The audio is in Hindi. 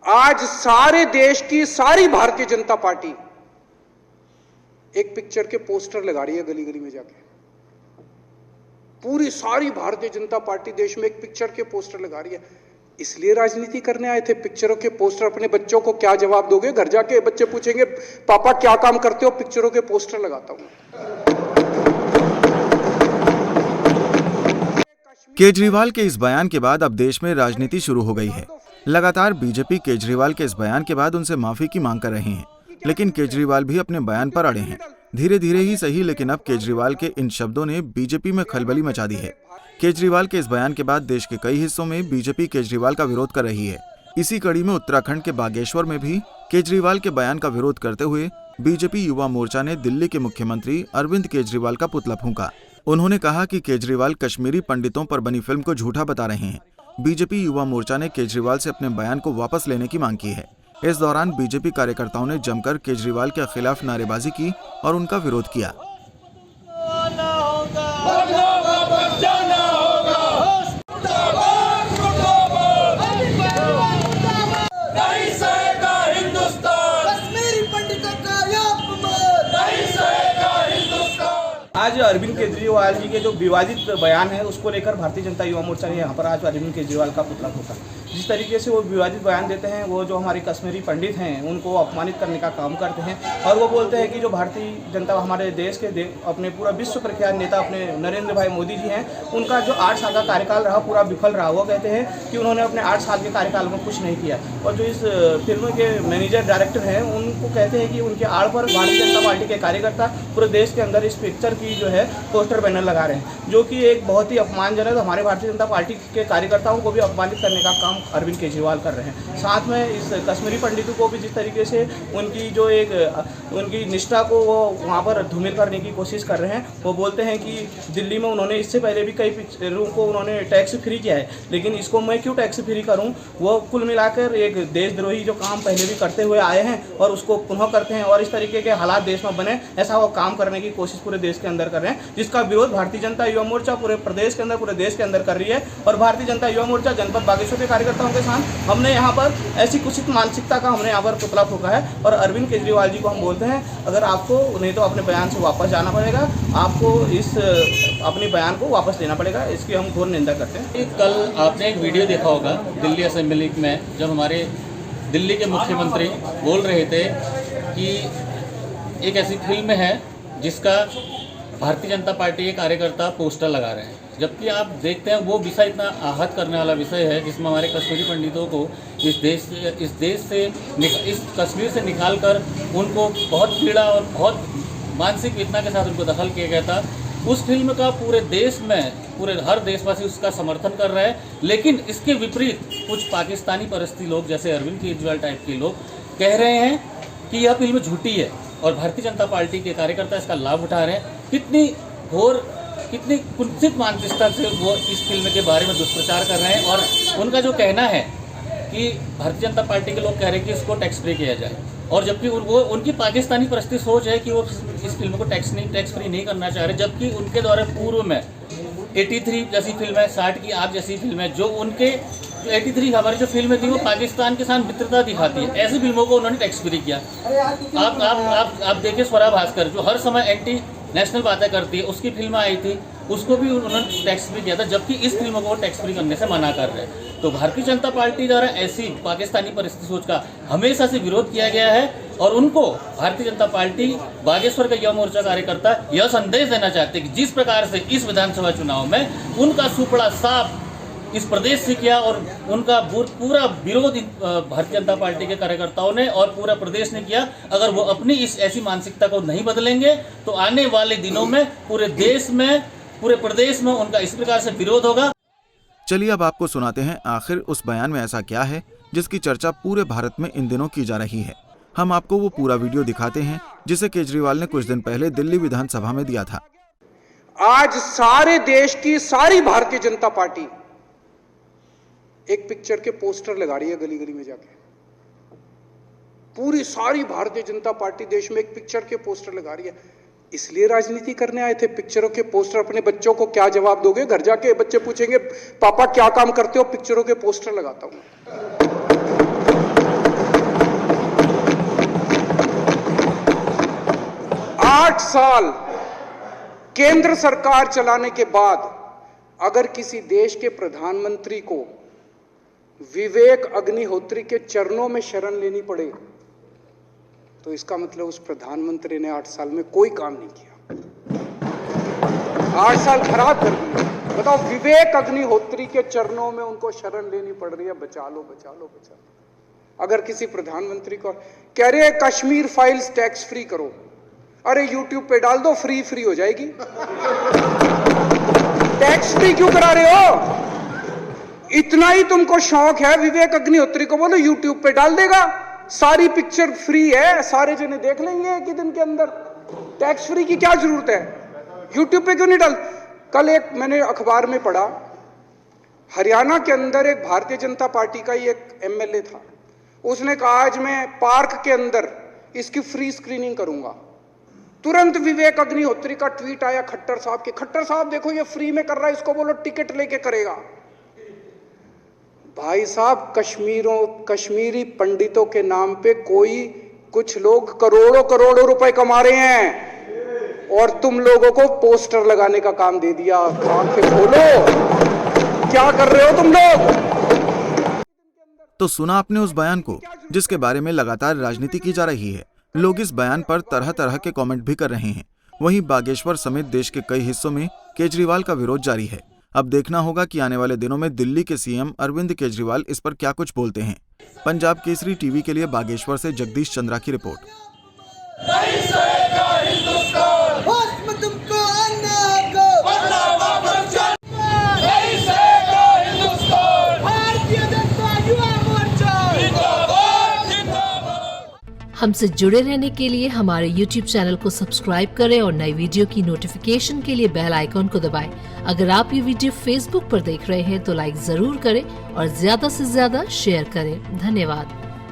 आज सारे देश की सारी भारतीय जनता पार्टी एक पिक्चर के पोस्टर लगा रही है गली गली में जाके। पूरी सारी भारतीय जनता पार्टी देश में एक पिक्चर के पोस्टर लगा रही है। इसलिए राजनीति करने आए थे? पिक्चरों के पोस्टर। अपने बच्चों को क्या जवाब दोगे? घर जाके बच्चे पूछेंगे पापा क्या काम करते हो? पिक्चरों के पोस्टर लगाता हूं। केजरीवाल के इस बयान के बाद अब देश में राजनीति शुरू हो गई है। लगातार बीजेपी केजरीवाल के इस बयान के बाद उनसे माफी की मांग कर रहे हैं, लेकिन केजरीवाल भी अपने बयान पर अड़े हैं। धीरे धीरे ही सही, लेकिन अब केजरीवाल के इन शब्दों ने बीजेपी में खलबली मचा दी है। केजरीवाल के इस बयान के बाद देश के कई हिस्सों में बीजेपी केजरीवाल का विरोध कर रही है। इसी कड़ी में उत्तराखंड के बागेश्वर में भी केजरीवाल के बयान का विरोध करते हुए बीजेपी युवा मोर्चा ने दिल्ली के मुख्यमंत्री अरविंद केजरीवाल का पुतला फूंका। उन्होंने कहा कि केजरीवाल कश्मीरी पंडितों पर बनी फिल्म को झूठा बता रहे हैं। बीजेपी युवा मोर्चा ने केजरीवाल से अपने बयान को वापस लेने की मांग की है। इस दौरान बीजेपी कार्यकर्ताओं ने जमकर केजरीवाल के खिलाफ नारेबाजी की और उनका विरोध किया। आज अरविंद केजरीवाल जी के जो विवादित बयान है उसको लेकर भारतीय जनता युवा मोर्चा ने यहाँ पर आज अरविंद केजरीवाल का पुतला फूंका। जिस तरीके से वो विवादित बयान देते हैं, वो जो हमारे कश्मीरी पंडित हैं उनको अपमानित करने का काम करते हैं और वो बोलते हैं कि जो भारतीय जनता हमारे देश के अपने पूरा विश्व प्रख्यात नेता अपने नरेंद्र भाई मोदी जी हैं, उनका जो 8 साल का कार्यकाल रहा पूरा विफल रहा। वो कहते हैं कि उन्होंने अपने 8 साल के कार्यकाल में कुछ नहीं किया। और जो इस फिल्म के मैनेजर डायरेक्टर हैं उनको कहते हैं कि उनके आड़ पर भारतीय जनता पार्टी के कार्यकर्ता पूरे देश के अंदर इस पिक्चर की जो है पोस्टर बैनर लगा रहे हैं, जो कि एक बहुत ही अपमानजनक, हमारे भारतीय जनता पार्टी के कार्यकर्ताओं को भी अपमानित करने का काम अरविंद केजरीवाल कर रहे हैं। साथ में इस कश्मीरी पंडितों को भी जिस तरीके से उनकी जो उनकी निष्ठा को वो वहाँ पर धूमिल करने की कोशिश कर रहे हैं। वो बोलते हैं कि दिल्ली में उन्होंने इससे पहले भी कई पिक्चरों को उन्होंने टैक्स फ्री किया है, लेकिन इसको मैं क्यों टैक्स फ्री करूँ? वो कुल मिलाकर एक देशद्रोही जो काम पहले भी करते हुए आए हैं और उसको पुनः करते हैं और इस तरीके के हालात देश में बने, ऐसा वो काम करने की कोशिश पूरे देश के अंदर कर रहे हैं, जिसका विरोध भारतीय जनता युवा मोर्चा पूरे प्रदेश के अंदर, पूरे देश के अंदर कर रही है। और भारतीय जनता युवा मोर्चा जनपद बागेश्वर के कार्यकर्ताओं के साथ हमने यहाँ पर ऐसी कुचित मानसिकता का हमने यहाँ पर पुतला फूंका है और अरविंद केजरीवाल जी को हम बोलते हैं अगर आपको नहीं तो अपने बयान से वापस जाना पड़ेगा, आपको इस अपने बयान को वापस लेना पड़ेगा। इसकी हम घोर निंदा करते हैं। कल आपने एक वीडियो देखा होगा दिल्ली असेंबली में, जब हमारे दिल्ली के मुख्यमंत्री बोल रहे थे कि एक ऐसी फिल्म है जिसका भारतीय जनता पार्टी के कार्यकर्ता पोस्टर लगा रहे हैं, जबकि आप देखते हैं वो विषय इतना आहत करने वाला विषय है जिसमें हमारे कश्मीरी पंडितों को इस कश्मीर से निकाल कर उनको बहुत पीड़ा और बहुत मानसिक वेदना के साथ उनको दखल किया गया था। उस फिल्म का पूरे देश में पूरे हर देशवासी उसका समर्थन कर रहे हैं, लेकिन इसके विपरीत कुछ पाकिस्तानी परस्ती लोग जैसे अरविंद केजरीवाल टाइप के लोग कह रहे हैं कि यह फिल्म झूठी है और भारतीय जनता पार्टी के कार्यकर्ता इसका लाभ उठा रहे हैं। कितनी घोर, कितनी कुंठित मानसिकता से वो इस फिल्म के बारे में दुष्प्रचार कर रहे हैं। और उनका जो कहना है कि भारतीय जनता पार्टी के लोग कह रहे हैं कि इसको टैक्स फ्री किया जाए, और जबकि वो उनकी पाकिस्तानी परिस्थिति सोच है कि वो इस फिल्म को टैक्स फ्री नहीं करना चाह रहे, जबकि उनके द्वारा पूर्व में 83 जैसी फिल्म है, 60 की आग जैसी फिल्म है, जो उनके 83 हमारी जो फिल्म थी वो पाकिस्तान के साथ मित्रता दिखाती है, ऐसी फिल्मों को उन्होंने टैक्स फ्री किया। आप देखिए स्वरा भास्कर जो हर समय एंटी नेशनल बातें करती है, उसकी फिल्म आई थी, उसको भी उन्होंने टैक्स फ्री किया था, जबकि इस फिल्म को टैक्स फ्री करने से मना कर रहे हैं। तो भारतीय जनता पार्टी द्वारा ऐसी पाकिस्तानी परिस्थिति सोच का हमेशा से विरोध किया गया है और उनको भारतीय जनता पार्टी बागेश्वर का युवा मोर्चा कार्यकर्ता यह संदेश देना चाहते हैं कि जिस प्रकार से इस विधानसभा चुनाव में उनका सुपड़ा साफ इस प्रदेश से किया और उनका पूरा विरोध भारतीय जनता पार्टी के कार्यकर्ताओं ने और पूरा प्रदेश ने किया, अगर वो अपनी इस ऐसी मानसिकता को नहीं बदलेंगे तो आने वाले दिनों में पूरे देश में, पूरे प्रदेश में उनका इस प्रकार से विरोध होगा। चलिए अब आपको सुनाते हैं आखिर उस बयान में ऐसा क्या है जिसकी चर्चा पूरे भारत में इन दिनों की जा रही है। हम आपको वो पूरा वीडियो दिखाते हैं जिसे केजरीवाल ने कुछ दिन पहले दिल्ली विधानसभा में दिया था। आज सारे देश की सारी भारतीय जनता पार्टी एक पिक्चर के पोस्टर लगा रही है गली गली में जाके। पूरी सारी भारतीय जनता पार्टी देश में एक पिक्चर के पोस्टर लगा रही है। इसलिए राजनीति करने आए थे? पिक्चरों के पोस्टर। अपने बच्चों को क्या जवाब दोगे? घर जाके बच्चे पूछेंगे पापा क्या काम करते हो? पिक्चरों के पोस्टर लगाता हूं। 8 साल केंद्र सरकार चलाने के बाद अगर किसी देश के प्रधानमंत्री को विवेक अग्निहोत्री के चरणों में शरण लेनी पड़े तो इसका मतलब उस प्रधानमंत्री ने 8 साल में कोई काम नहीं किया, 8 साल खराब कर दिए। बताओ, विवेक अग्निहोत्री के चरणों में उनको शरण लेनी पड़ रही है, बचा लो बचा लो बचा लो। अगर किसी प्रधानमंत्री को कह रहे हैं कश्मीर फाइल्स टैक्स फ्री करो, अरे यूट्यूब पे डाल दो, फ्री फ्री हो जाएगी। टैक्स फ्री क्यों करा रहे हो? इतना ही तुमको शौक है, विवेक अग्निहोत्री को बोलो यूट्यूब पे डाल देगा, सारी पिक्चर फ्री है, सारे जने देख लेंगे एक ही दिन के अंदर। टैक्स फ्री की क्या जरूरत है? यूट्यूब पे क्यों नहीं डाल? कल एक मैंने अखबार में पढ़ा, हरियाणा के अंदर एक भारतीय जनता पार्टी का ही एक एमएलए था, उसने कहा आज मैं पार्क के अंदर इसकी फ्री स्क्रीनिंग करूंगा। तुरंत विवेक अग्निहोत्री का ट्वीट आया खट्टर साहब के, खट्टर साहब देखो ये फ्री में कर रहा है, इसको बोलो टिकट लेके करेगा। भाई साहब, कश्मीरी पंडितों के नाम पे कुछ लोग करोड़ों करोड़ों रुपए कमा रहे हैं और तुम लोगों को पोस्टर लगाने का काम दे दिया। आंखें खोलो, क्या कर रहे हो तुम लोग? तो सुना आपने उस बयान को जिसके बारे में लगातार राजनीति की जा रही है। लोग इस बयान पर तरह तरह के कमेंट भी कर रहे हैं। वहीं बागेश्वर समेत देश के कई हिस्सों में केजरीवाल का विरोध जारी है। अब देखना होगा कि आने वाले दिनों में दिल्ली के सीएम अरविंद केजरीवाल इस पर क्या कुछ बोलते हैं। पंजाब केसरी टीवी के लिए बागेश्वर से जगदीश चंद्रा की रिपोर्ट। हमसे जुड़े रहने के लिए हमारे YouTube चैनल को सब्सक्राइब करें और नई वीडियो की नोटिफिकेशन के लिए बेल आइकॉन को दबाएं। अगर आप ये वीडियो Facebook पर देख रहे हैं तो लाइक जरूर करें और ज्यादा से ज्यादा शेयर करें। धन्यवाद।